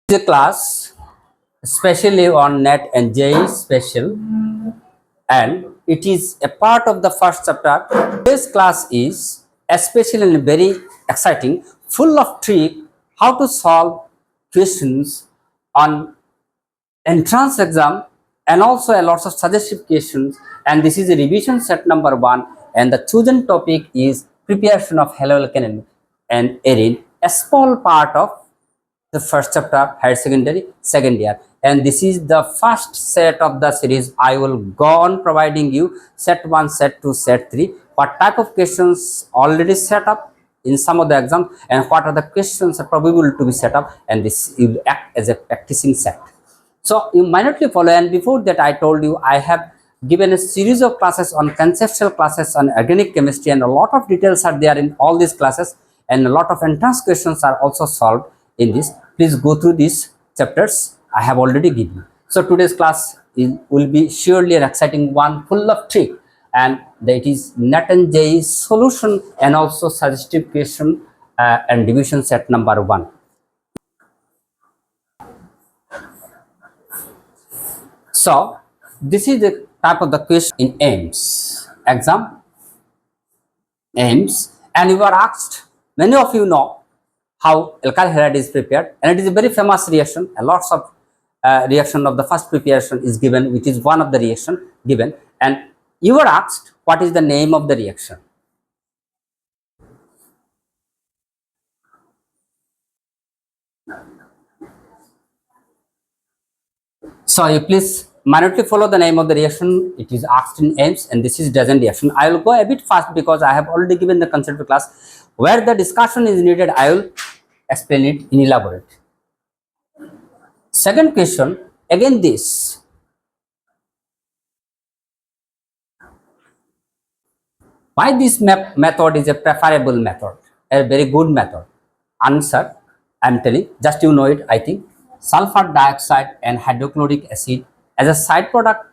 The class especially on net and JE special, and it is a part of the first chapter. This class is especially and very exciting, full of trick how to solve questions on entrance exam, and also a lot of suggestive questions. And this is a revision set number 1, and the chosen topic is preparation of Haloalkanes and Arene, a small part of the first chapter, higher secondary second year. And this is the first set of the series. I will go on providing you set 1, set 2, set 3, what type of questions already set up in some of the exams, and what are the questions are probable to be set up, and this will act as a practicing set. So you minutely follow. And before that, I told you I have given a series of classes on conceptual classes on organic chemistry, and a lot of details are there in all these classes, and a lot of entrance questions are also solved in this. Please go through these chapters I have already given. So today's class will be surely an exciting one, full of trick, and that is net and JE solution and also suggestive question and division set number 1. So this is the type of the question in AIMS exam, AIMS, and you are asked, many of you know how alkyl halide is prepared, and it is a very famous reaction. A lots of reaction of the first preparation is given, which is one of the reaction given, and you are asked what is the name of the reaction. So you please minutely follow the name of the reaction. It is asked in AIMS, and this is dozen reaction. I will go a bit fast because I have already given the concept class. Where the discussion is needed, I will explain it in elaborate. Second question, again this. Why this method is a preferable method, a very good method? Answer, I am telling, just you know it, I think. Sulfur dioxide and hydrochloric acid as a side product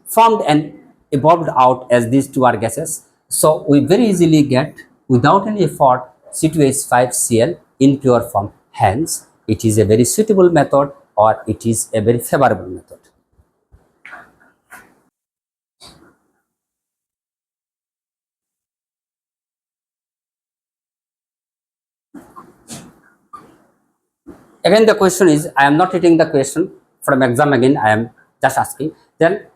formed and evolved out as these two are gases. So we very easily get, without any effort, C2H5Cl in pure form. Hence, it is a very suitable method, or it is a very favorable method. Again, the question is, I am not reading the question from exam again, I am just asking. Then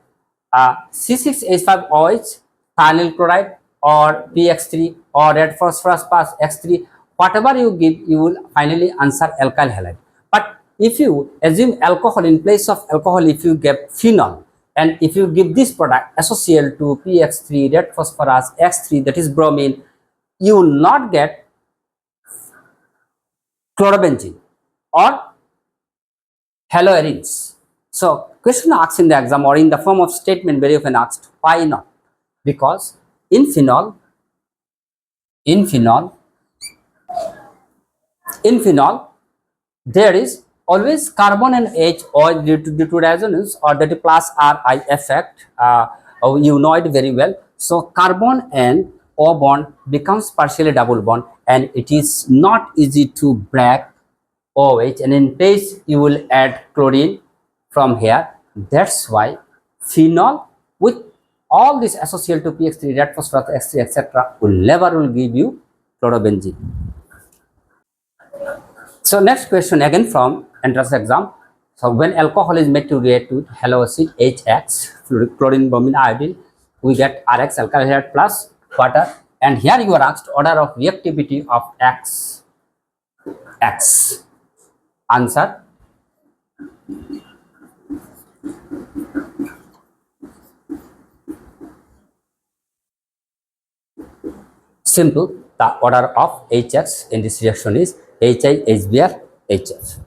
C6H5OH, thionyl chloride, or PX3, or red phosphorus plus X3, whatever you give, you will finally answer alkyl halide. But if you assume alcohol, in place of alcohol, if you give phenol, and if you give this product SOCl2, PX3, red phosphorus, X3, that is bromine, you will not get chlorobenzene or haloarenes. So question asked in the exam or in the form of statement very often asked, why not? Because in phenol there is always carbon and H, or due to resonance or due to plus Ri effect, you know it very well. So carbon and O bond becomes partially double bond, and it is not easy to break OH, and in place you will add chlorine from here. That's why phenol with all this SOCl2, PX3, red phosphorus, X3, etc. will never give you chlorobenzene. So next question again from entrance exam. So when alcohol is made to react with haloacid HX, chlorine, bromine, iodine, we get RX, alkyl halide plus water. And here you are asked order of reactivity of X. Answer, simple. The order of HX in this reaction is HI, HBr, HF.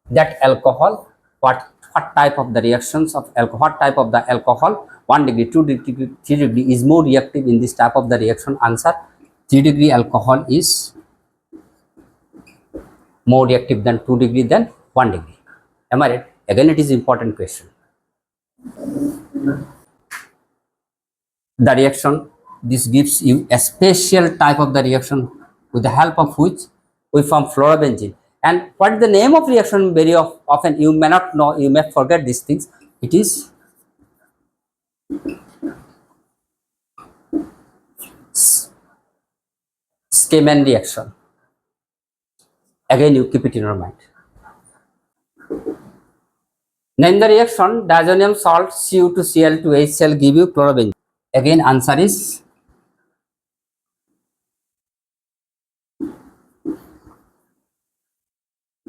That alcohol, what type of the reactions of alcohol, what type of the alcohol, 1 degree, 2 degree, 3 degree is more reactive in this type of the reaction? Answer, 3 degree alcohol is more reactive than 2 degree than 1 degree. Am I right? Again, it is important question. The reaction, this gives you a special type of the reaction with the help of which we form fluorobenzene. And what is the name of reaction? Very often you may not know, you may forget these things. It is Schemann reaction. Again, you keep it in your mind. Name the reaction. Diazonium salt Cu2Cl2HCl give you chlorobenzene. Again, answer is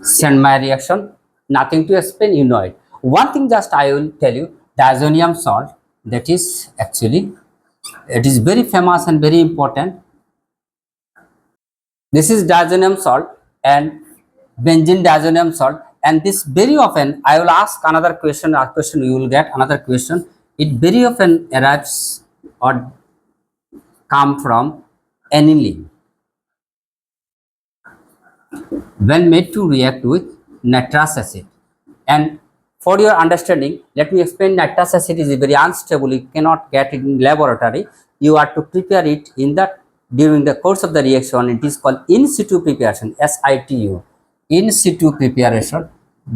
Sandmeyer reaction. Nothing to explain, you know it. One thing just I will tell you, diazonium salt, that is actually, it is very famous and very important. This is diazonium salt and benzene diazonium salt, and this very often I will ask another question, you will get another question. It very often arrives or come from aniline when made to react with nitrous acid. And for your understanding, let me explain. Nitrous acid is very unstable, you cannot get it in laboratory. You are to prepare it in the during the course of the reaction. It is called in situ preparation, SITU, in situ preparation,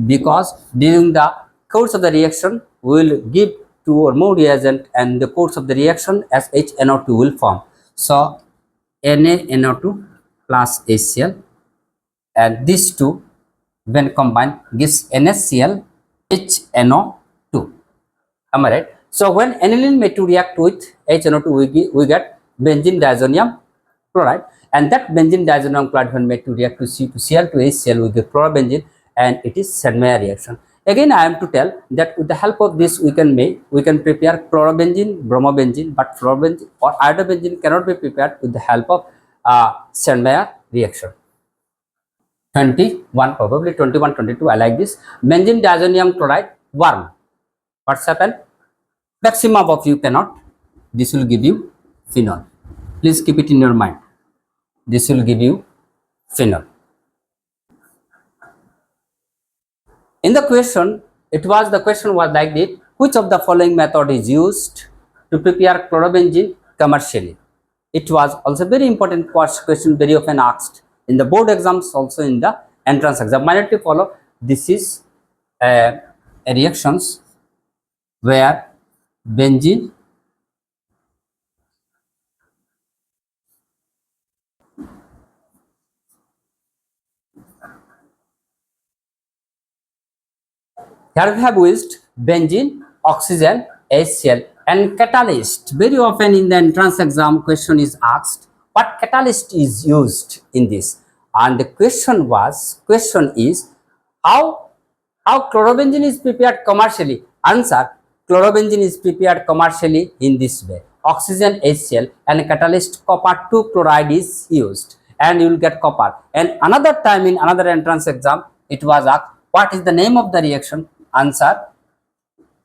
because during the course of the reaction we will give two or more reagent, and the course of the reaction as HNO2 will form. So NaNO2 plus HCl, and these two when combined gives NaCl HNO2. Am I right? So when aniline made to react with HNO2, we get benzene diazonium chloride, and that benzene diazonium chloride when made to react to C2Cl2HCl, we get chlorobenzene, and it is Sandmeyer reaction. Again, I am to tell that with the help of this we can prepare chlorobenzene, bromobenzene, but fluorobenzene or iodobenzene cannot be prepared with the help of Sandmeyer reaction. 21, probably 21, 22, I like this. Benzene diazonium chloride warm. What's happened? Maximum of you cannot. This will give you phenol. Please keep it in your mind. This will give you phenol. In the question, the question was like this: which of the following method is used to prepare chlorobenzene commercially? It was also very important question, very often asked in the board exams, also in the entrance exam. Minority follow. This is a reactions where benzene here we have used benzene, oxygen, HCl, and catalyst. Very often in the entrance exam question is asked what catalyst is used in this, and the question is how chlorobenzene is prepared commercially. Answer: chlorobenzene is prepared commercially in this way. Oxygen, HCl, and catalyst copper 2 chloride is used, and you will get copper. And another time in another entrance exam it was asked what is the name of the reaction. Answer: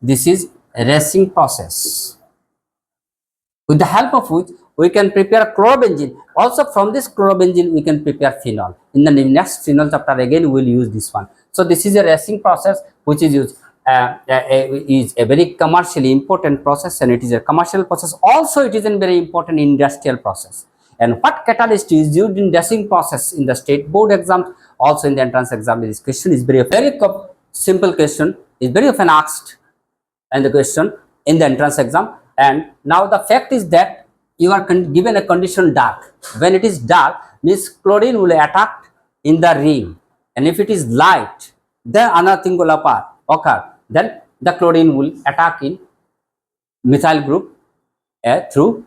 this is racing process, with the help of which we can prepare chlorobenzene. Also from this chlorobenzene we can prepare phenol. In the next phenol chapter again we will use this one. So this is a racing process which is used, is a very commercially important process, and it is a commercial process. Also it is a very important industrial process. And what catalyst is used in racing process in the state board exams, also in the entrance exam? This question is very simple question, is very often asked and the question in the entrance exam. And now the fact is that you are given a condition dark. When it is dark, means chlorine will attack in the ring, and if it is light, then another thing will occur. Then the chlorine will attack in methyl group through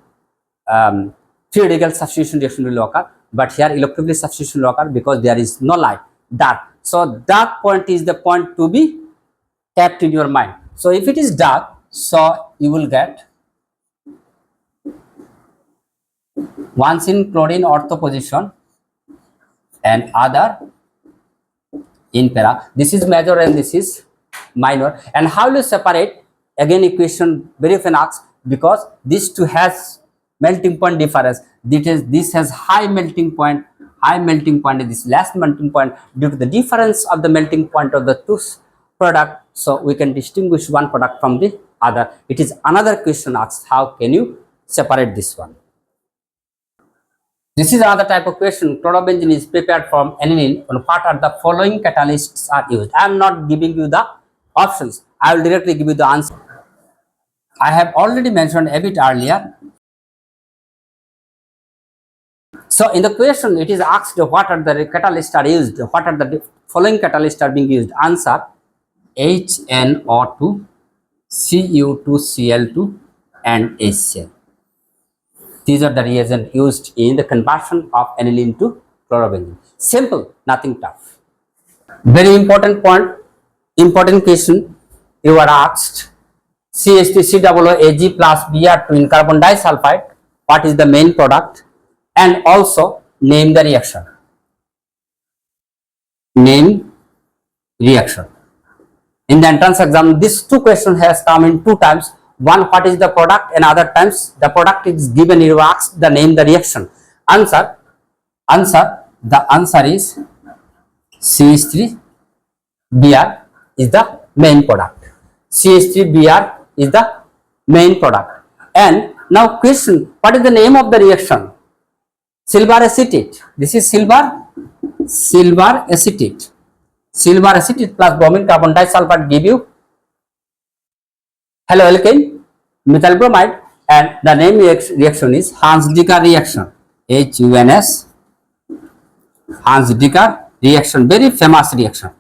free radical substitution reaction will occur, but here electrophilic substitution will occur because there is no light, dark. So dark point is the point to be kept in your mind. So if it is dark, so you will get once in chlorine ortho position and other in para. This is major and this is minor. And how will you separate? Again, equation very often asked, because this two has melting point difference. This has high melting point, and this last melting point due to the difference of the melting point of the two product. So we can distinguish one product from the other. It is another question asked, how can you separate this one? This is another type of question. Chlorobenzene is prepared from aniline. What are the following catalysts are used? I am not giving you the options. I will directly give you the answer. I have already mentioned a bit earlier. So in the question, it is asked what are the catalysts are used. What are the following catalysts are being used? Answer: HNO2, Cu2Cl2, and HCl. These are the reagents used in the conversion of aniline to chlorobenzene. Simple, nothing tough. Very important point, important question. You are asked CH3COOAg plus Br2 in carbon disulfide. What is the main product? And also name the reaction. Name reaction. In the entrance exam, this two questions has come in two times. One, what is the product, and other times the product is given, you asked the name the reaction. The answer is CH3Br is the main product. CH3Br is the main product. And now question, what is the name of the reaction? Silver acetate. This is silver acetate. Silver acetate plus bromine carbon disulfide give you haloalkane, methyl bromide, and the name reaction is Hans-Dicker reaction. HUNS, Hans-Dicker reaction, very famous reaction.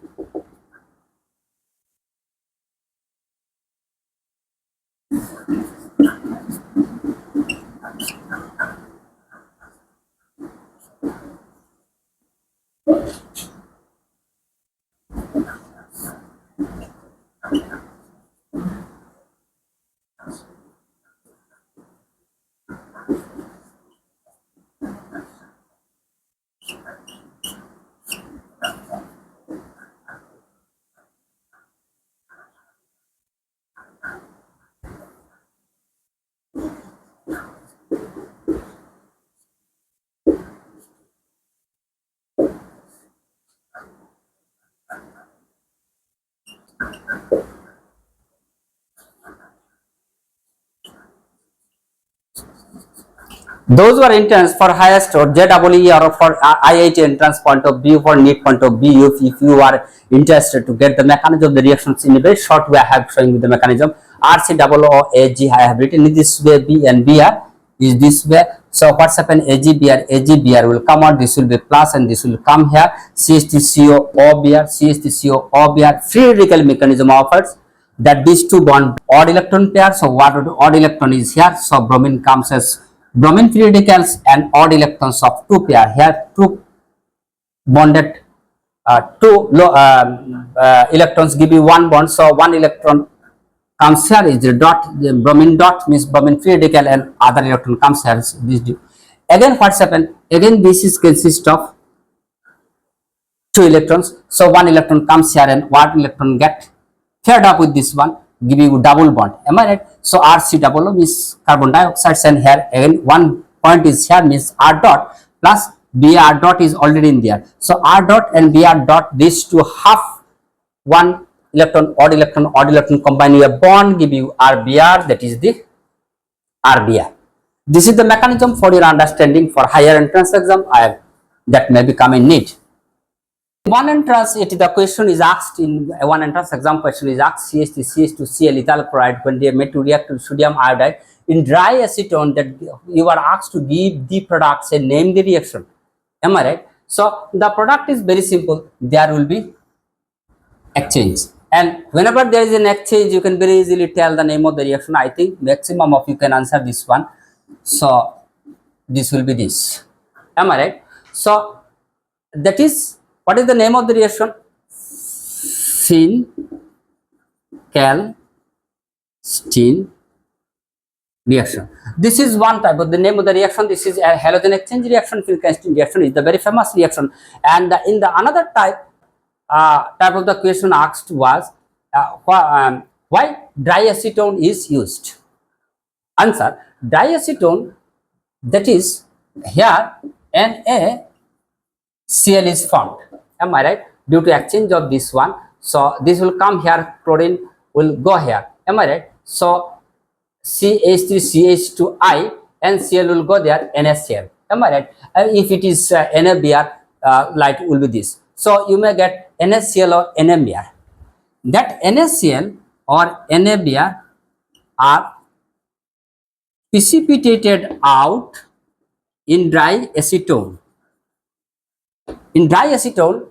Those were entrance for highest or JEE or for IIT entrance point of view, for NEET point of view. If you are interested to get the mechanism of the reactions in a very short way, I have shown you the mechanism. RCOOAg I have written in this way, B and Br is this way. So what's happened? AgBr will come out, this will be plus and this will come here. CH3COOBr, free radical mechanism offers that these two bond odd electron pair. So what odd electron is here? So bromine comes as bromine free radicals and odd electrons of two pair. Here two bonded electrons give you one bond. So one electron comes here is the dot, the bromine dot means bromine free radical, and other electron comes here. So this again what's happened? Again this is consist of two electrons. So one electron comes here and one electron get paired up with this one, give you double bond. Am I right? So RC double means carbon dioxide, and here again one point is here means R dot plus Br dot is already in there. So R dot and Br dot, these two half one electron, odd electron combine your bond, give you RBr, that is the RBr. This is the mechanism for your understanding for higher entrance exam. That may become a need. One entrance, the question is asked in one entrance exam question is asked CH3CH2Cl ethyl chloride when they are made to react with sodium iodide in dry acetone, that you are asked to give the product, say name the reaction. Am I right? So the product is very simple. There will be exchange, and whenever there is an exchange, you can very easily tell the name of the reaction. I think maximum of you can answer this one. So this will be this. Am I right? So that is, what is the name of the reaction? Phin-Cal-Steen reaction. This is one type of the name of the reaction. This is a halogen exchange reaction. Phin-Cal-Steen reaction is the very famous reaction. And in the another type of the question asked was why diacetone is used. Answer: diacetone, that is here NaCl is formed. Am I right? Due to exchange of this one, so this will come here, chlorine will go here. Am I right? So CH3CH2I and Cl will go there, NaCl. Am I right? If it is NaBr, light will be this. So you may get NaCl or NaBr. That NaCl or NaBr are precipitated out in dry acetone. In dry acetone,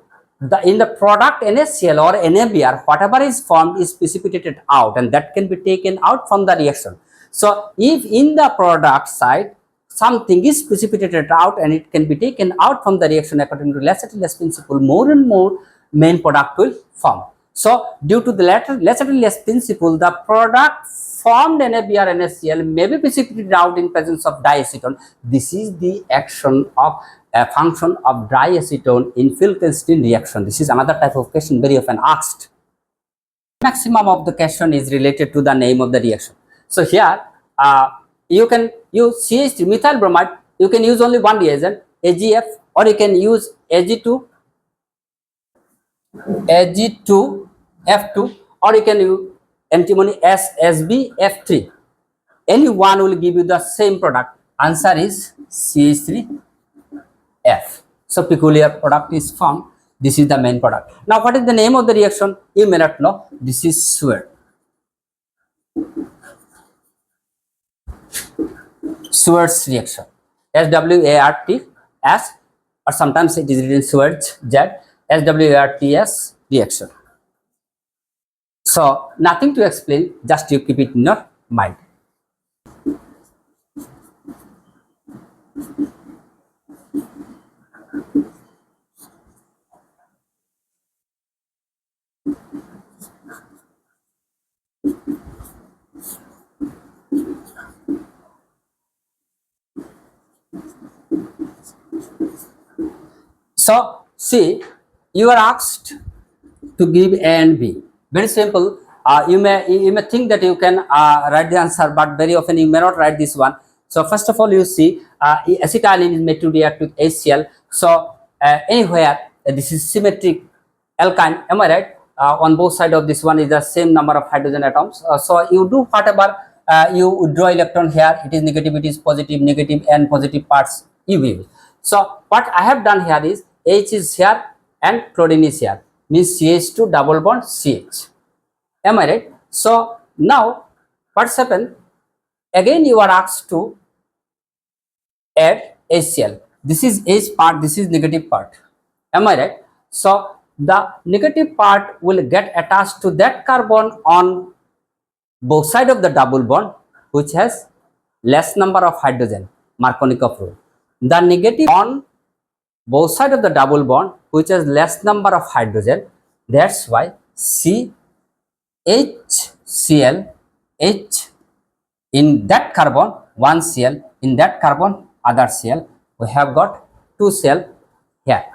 in the product NaCl or NaBr, whatever is formed is precipitated out, and that can be taken out from the reaction. So if in the product side something is precipitated out and it can be taken out from the reaction according to less and less principle, more and more main product will form. So due to the less and less principle, the product formed NaBr NaCl may be precipitated out in presence of diacetone. This is the action of a function of diacetone in Filkelstein reaction. This is another type of question very often asked. Maximum of the question is related to the name of the reaction. So here you can use CH3 methyl bromide. You can use only one reagent, AgF, or you can use Ag2F2, or you can use antimony SSBF3. Any one will give you the same product. Answer is CH3F. So peculiar product is formed. This is the main product. Now what is the name of the reaction? You may not know. This is Swartz reaction. SWARTS, or sometimes it is written Swartz Z, SWARTS reaction. So nothing to explain, just you keep it in your mind. So see, you are asked to give A and B. Very simple. You may think that you can write the answer, but very often you may not write this one. So first of all, you see acetylene is made to react with HCl. So anywhere this is symmetric alkyne. Am I right? On both sides of this one is the same number of hydrogen atoms. So you do whatever you withdraw electron here. It is negative, it is positive, negative, and positive parts you will. So what I have done here is H is here and chlorine is here, means CH2 double bond CH. Am I right? So now what's happened? Again you are asked to add HCl. This is H part, this is negative part. Am I right? So the negative part will get attached to that carbon on both sides of the double bond, which has less number of hydrogen, Markovnikov rule. The negative on both sides of the double bond, which has less number of hydrogen, that's why HCl, H in that carbon, one Cl, in that carbon, other Cl, we have got two Cl here.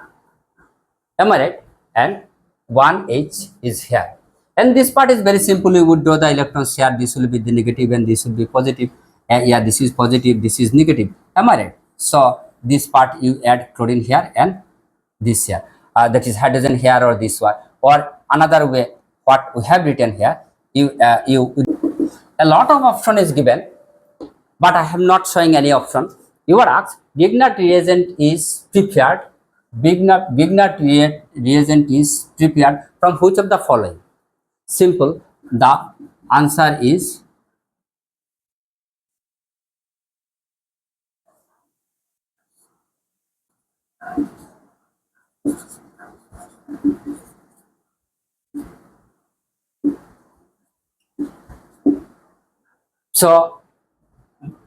Am I right? And one H is here. And this part is very simple. You would draw the electrons here. This will be the negative and this will be positive. And yeah, this is positive, this is negative. Am I right? So this part you add chlorine here and this here. That is hydrogen here or this one. Or another way, what we have written here, a lot of option is given, but I am not showing any option. You are asked, Grignard reagent is prepared. Grignard reagent is prepared from which of the following? Simple. The answer is so.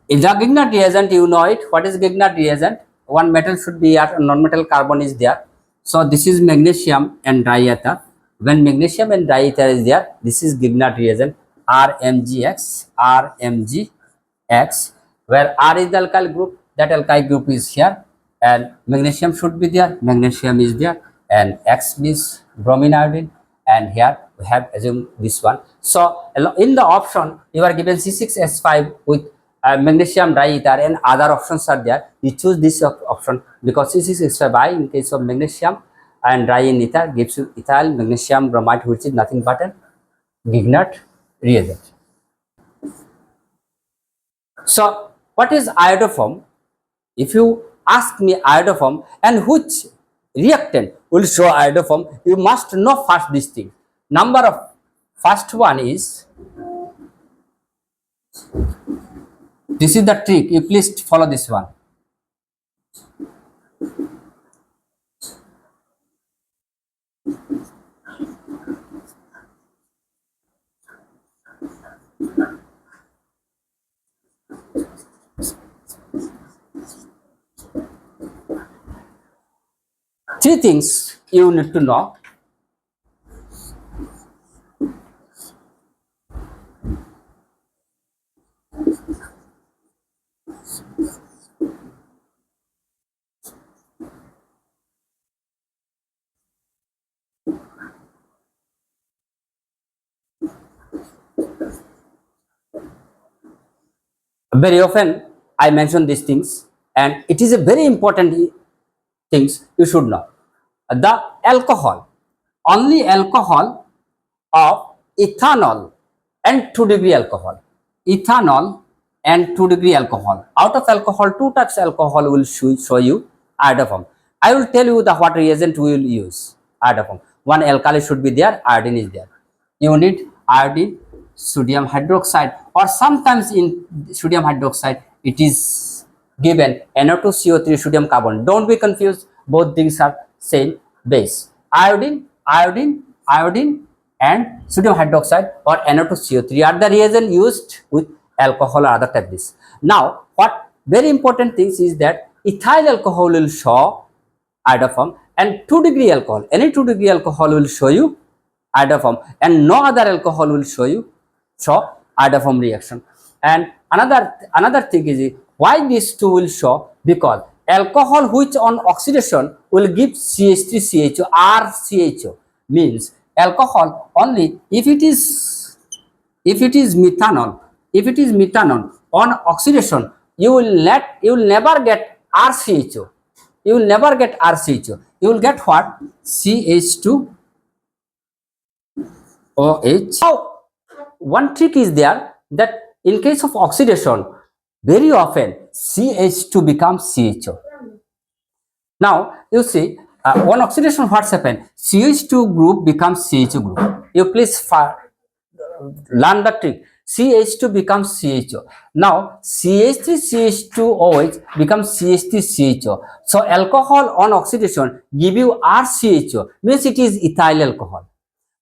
In the Grignard reagent, you know it. What is Grignard reagent? One metal should be here, non-metal carbon is there. So this is magnesium and diether. When magnesium and diether is there, this is Grignard reagent. RMgX, RMgX, where R is the alkyl group, that alkyl group is here, and magnesium should be there, magnesium is there, and X means bromine iodine, and here we have assumed this one. So in the option, you are given C6H5 with magnesium diether and other options are there. You choose this option because C6H5 in case of magnesium and dry in ether gives you ethyl magnesium bromide, which is nothing but a Grignard reagent. So what is iodoform? If you ask me iodoform and which reactant will show iodoform, you must know first this thing. Number of first one is, this is the trick, you please follow this one. Three things you need to know. Very often I mention these things, and it is a very important things you should know. The alcohol, only alcohol of ethanol and 2-degree alcohol. Ethanol and 2-degree alcohol. Out of alcohol, 2 types alcohol will show you iodoform. I will tell you the what reagent we will use iodoform. One alkali should be there, iodine is there. You need iodine, sodium hydroxide, or sometimes in sodium hydroxide it is given NO2CO3 sodium carbon. Don't be confused, both things are same base. Iodine, iodine, iodine and sodium hydroxide or NO2CO3 are the reagent used with alcohol or other type this. Now, what very important things is that ethyl alcohol will show iodoform, and 2-degree alcohol, any 2-degree alcohol will show you iodoform, and no other alcohol will show iodoform reaction. And another thing is why these two will show, because alcohol which on oxidation will give CH3CHO, RCHO, means alcohol only if it is methanol, on oxidation you will never get RCHO, you will get what? CH2OH. Now, one trick is there that in case of oxidation, very often CH2 becomes CHO. Now, you see, on oxidation, what's happened? CH2 group becomes CHO group. You please learn the trick. CH2 becomes CHO. Now, CH3CH2OH becomes CH3CHO. So, alcohol on oxidation give you RCHO, means it is ethyl alcohol.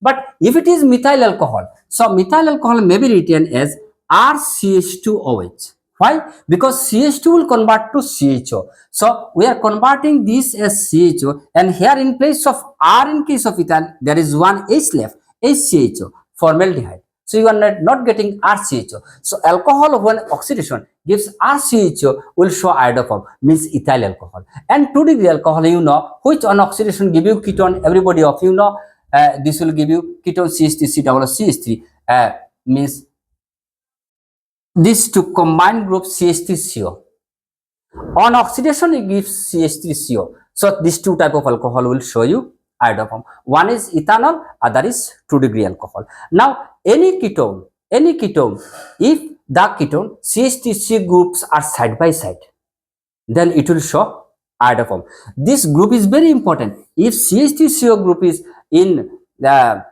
But if it is methyl alcohol, so methyl alcohol may be written as RCH2OH. Why? Because CH2 will convert to CHO. So we are converting this as CHO, and here in place of R in case of ethyl, there is one H left, HCHO, formaldehyde. So you are not getting RCHO. So alcohol when oxidation gives RCHO will show iodoform, means ethyl alcohol. And 2-degree alcohol, you know, which on oxidation give you ketone, everybody of you know, this will give you ketone CH3COOH, means these two combined group CH3CO. On oxidation it gives CH3CO. So these two type of alcohol will show you iodoform. One is ethanol, other is 2-degree alcohol. Now any ketone, if the ketone CH3C groups are side by side, then it will show iodoform. This group is very important. If CH3CO group is in the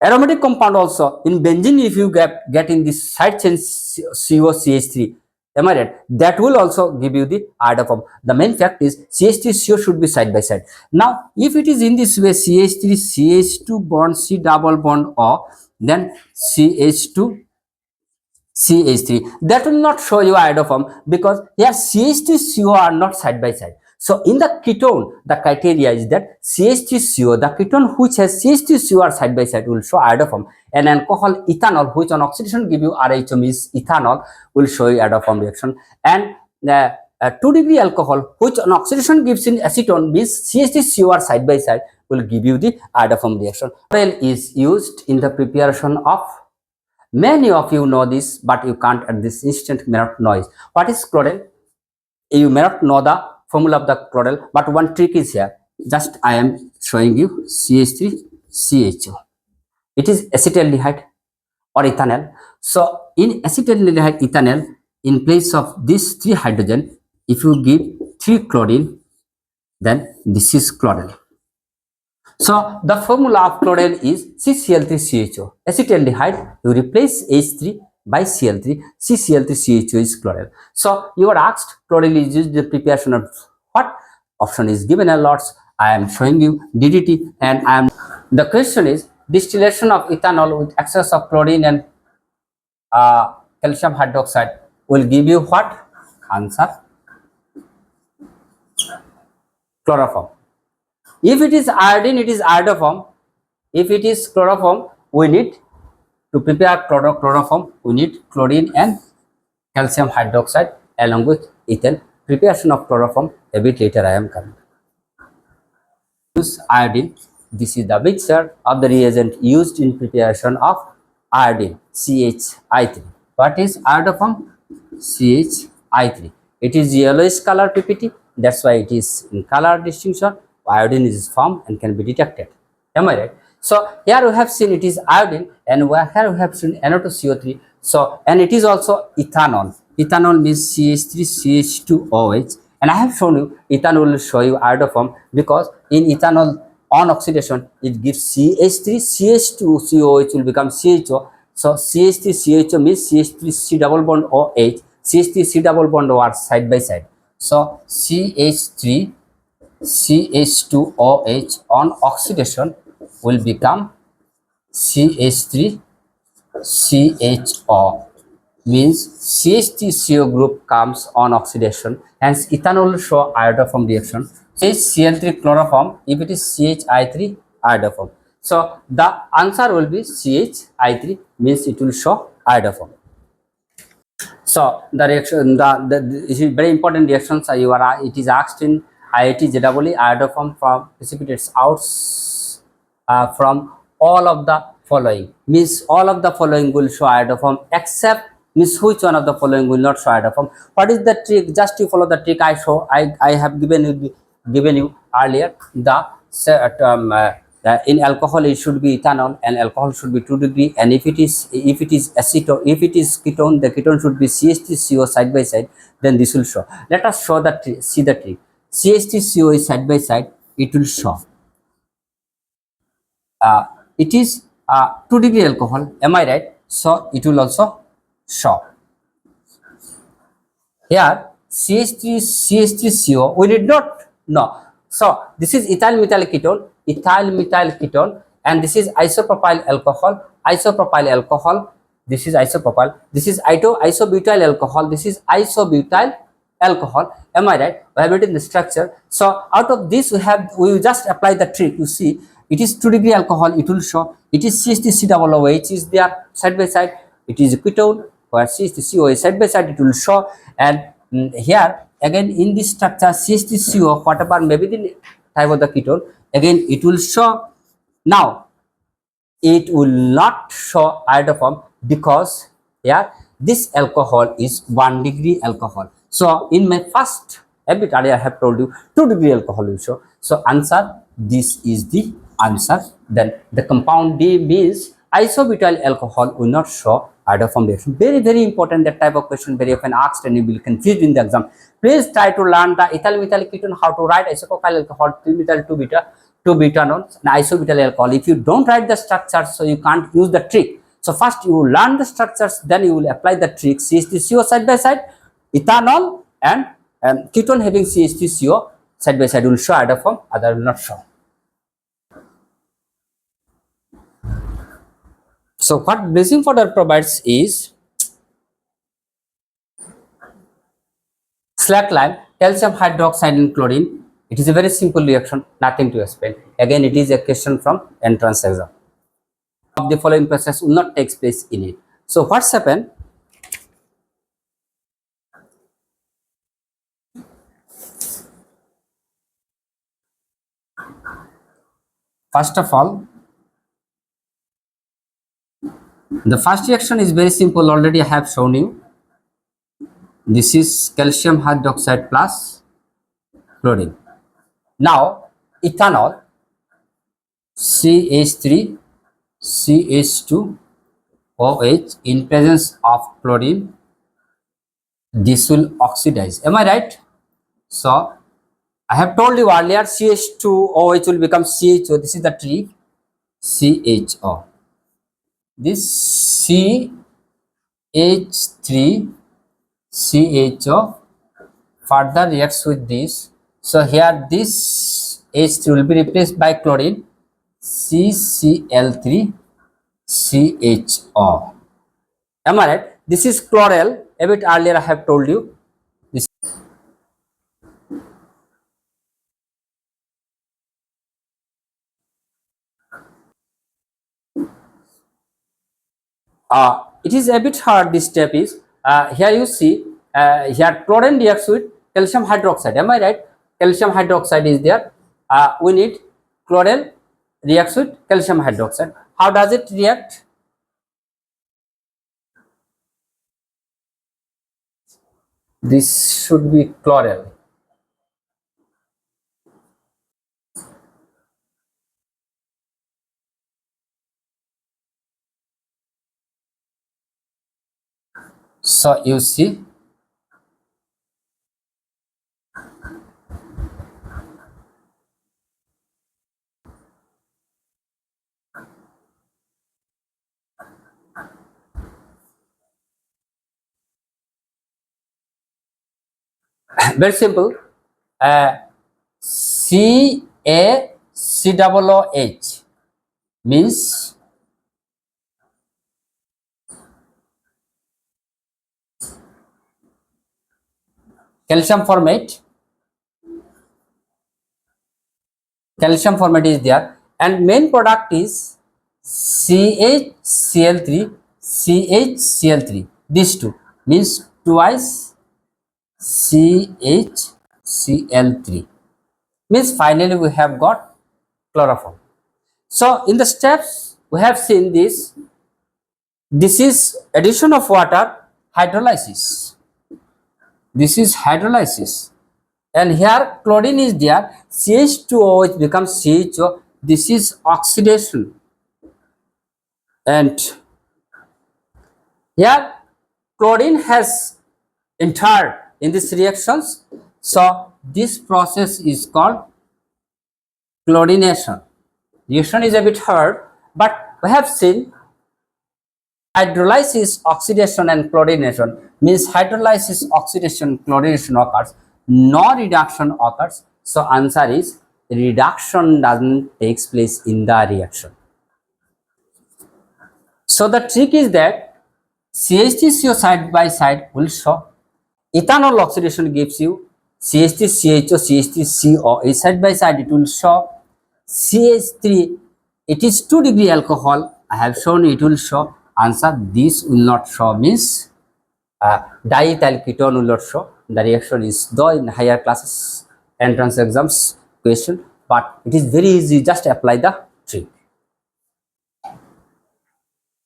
aromatic compound also, in benzene, if you get in this side chain COCH3, am I right? That will also give you the iodoform. The main fact is CH3CO should be side by side. Now, if it is in this way, CH3 CH2 bond C double bond O, then CH2 CH3, that will not show you iodoform, because here CH3CO are not side by side. So in the ketone, the criteria is that CH3CO, the ketone which has CH3CO are side by side, will show iodoform. And alcohol ethanol, which on oxidation give you RHO, means ethanol, will show you iodoform reaction. And 2-degree alcohol, which on oxidation gives in acetone, means CH3CO are side by side, will give you the iodoform reaction. Chlorel is used in the preparation of, many of you know this, but you can't at this instant may not know it. What is chlorel? You may not know the formula of the chlorel, but one trick is here. Just I am showing you CH3CHO. It is acetaldehyde or ethanol. So in acetaldehyde ethanol, in place of this 3 hydrogen, if you give 3 chlorine, then this is chlorine. So the formula of chlorine is CCl3CHO. Acetaldehyde, you replace H3 by Cl3. CCl3CHO is chlorine. So you are asked, chlorine is used in the preparation of what? Option is given a lots. I am showing you DDT, and I am. The question is distillation of ethanol with excess of chlorine and calcium hydroxide will give you what? Answer: chloroform. If it is iodine, it is iodoform. If it is chloroform, we need to prepare chloroform, we need chlorine and calcium hydroxide along with ethane. Preparation of chloroform a bit later I am coming. Use iodine. This is the mixture of the reagent used in preparation of iodine, CHI3. What is iodoform? CHI3. It is yellowish color PPT. That's why it is in color distinction. Iodine is formed and can be detected. Am I right? So here we have seen it is iodine, and here we have seen NO2CO3. So, and it is also ethanol. Ethanol means CH3CH2OH, and I have shown you ethanol will show you iodoform because in ethanol on oxidation it gives CH3CH2COH will become CHO. So CH3CHO means CH3C double bond OH. CH3C double bond O are side by side. So CH3CH2OH on oxidation will become CH3CHO, means CH3CO group comes on oxidation, hence ethanol will show iodoform reaction. Cl3 chloroform, if it is CHI3 iodoform. So the answer will be CHI3, means it will show iodoform. So the reaction, this is very important reactions. It is asked in IIT JEE iodoform from precipitates out from all of the following, means all of the following will show iodoform except means which one of the following will not show iodoform. What is the trick? Just to follow the trick I have given you earlier. In alcohol it should be ethanol, and alcohol should be 2 degree, and if it is acetone, if it is ketone, the ketone should be CH3CO side by side, then this will show. Let us show the trick. See the trick. CH3CO is side by side, it will show. It is 2 degree alcohol, am I right? So it will also show. Here CH3CO we did not know. So this is ethyl methyl ketone, and this is isopropyl alcohol. This is isopropyl. This is isobutyl alcohol. This is isobutyl alcohol. Am I right? We have written the structure. So out of this we will just apply the trick. You see, it is 2 degree alcohol. It will show. It is CH3COOH is there side by side. It is a ketone where CH3CO is side by side. It will show. And here again in this structure CH3CO, whatever may be the type of the ketone, again it will show. Now it will not show iodoform because here this alcohol is 1 degree alcohol. So in my first a bit earlier I have told you 2 degree alcohol will show. So answer, this is the answer. Then the compound D means isobutyl alcohol will not show iodoform reaction. Very important, that type of question very often asked and you will confused in the exam. Please try to learn the ethyl methyl ketone, how to write isopropyl alcohol 3 methyl 2 beta 2 butanol and isobutyl alcohol. If you don't write the structures, so you can't use the trick. So first you learn the structures, then you will apply the trick. CH3CO side by side, ethanol and ketone having CH3CO side by side will show iodoform, other will not show. So what bleaching powder provides is slack lime, calcium hydroxide and chlorine. It is a very simple reaction, nothing to explain. Again, it is a question from entrance exam. Of the following process will not take place in it. So what's happened? First of all, the first reaction is very simple. Already I have shown you. This is calcium hydroxide plus chlorine. Now ethanol CH3 CH2OH in presence of chlorine this will oxidize. Am I right? So I have told you earlier CH2OH will become CHO. This is the trick. CHO. This CH3 CHO further reacts with this. So here this H3 will be replaced by chlorine CCl3 CHO. Am I right? This is chloral. A bit earlier I have told you. This it is a bit hard. This step is here you see here chlorine reacts with calcium hydroxide. Am I right? Calcium hydroxide is there. We need chloral reacts with calcium hydroxide. How does it react? This should be chloral. So you see very simple. CaCOOH means calcium formate. Calcium formate is there, and main product is CHCl3 CHCl3. These two means twice CHCl3 means finally we have got chloroform. So in the steps we have seen this. This is addition of water, hydrolysis. This is hydrolysis, and here chlorine is there. CH2OH becomes CHO. This is oxidation, and here chlorine has entered in these reactions. So this process is called chlorination. Reaction is a bit hard, but we have seen hydrolysis, oxidation, and chlorination. Means hydrolysis, oxidation, chlorination occurs, no reduction occurs. So answer is reduction doesn't takes place in the reaction. So the trick is that CH3CO side by side will show. Ethanol oxidation gives you CH3CHO, CH3CO. Side by side it will show CH3. It is 2-degree alcohol. I have shown it will show. Answer this will not show means diethyl ketone will not show. The reaction is though in higher classes entrance exams question, but it is very easy. Just apply the trick.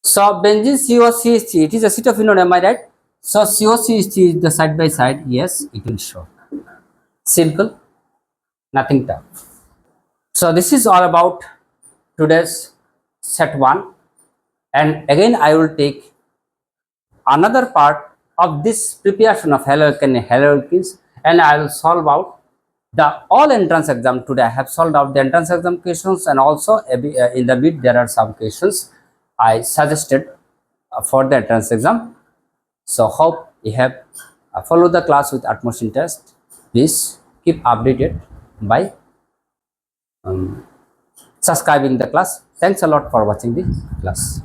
So benzene COCH3, it is acetophenone, am I right? So COCH3 is the side by side. Yes, it will show. Simple, nothing tough. So this is all about today's set 1, and again I will take another part of this preparation of haloalkanes, and I will solve out the all entrance exam. Today I have solved out the entrance exam questions, and also in the bit there are some questions I suggested for the entrance exam. So hope you have followed the class with utmost interest. Please keep updated by subscribing the class. Thanks a lot for watching the class.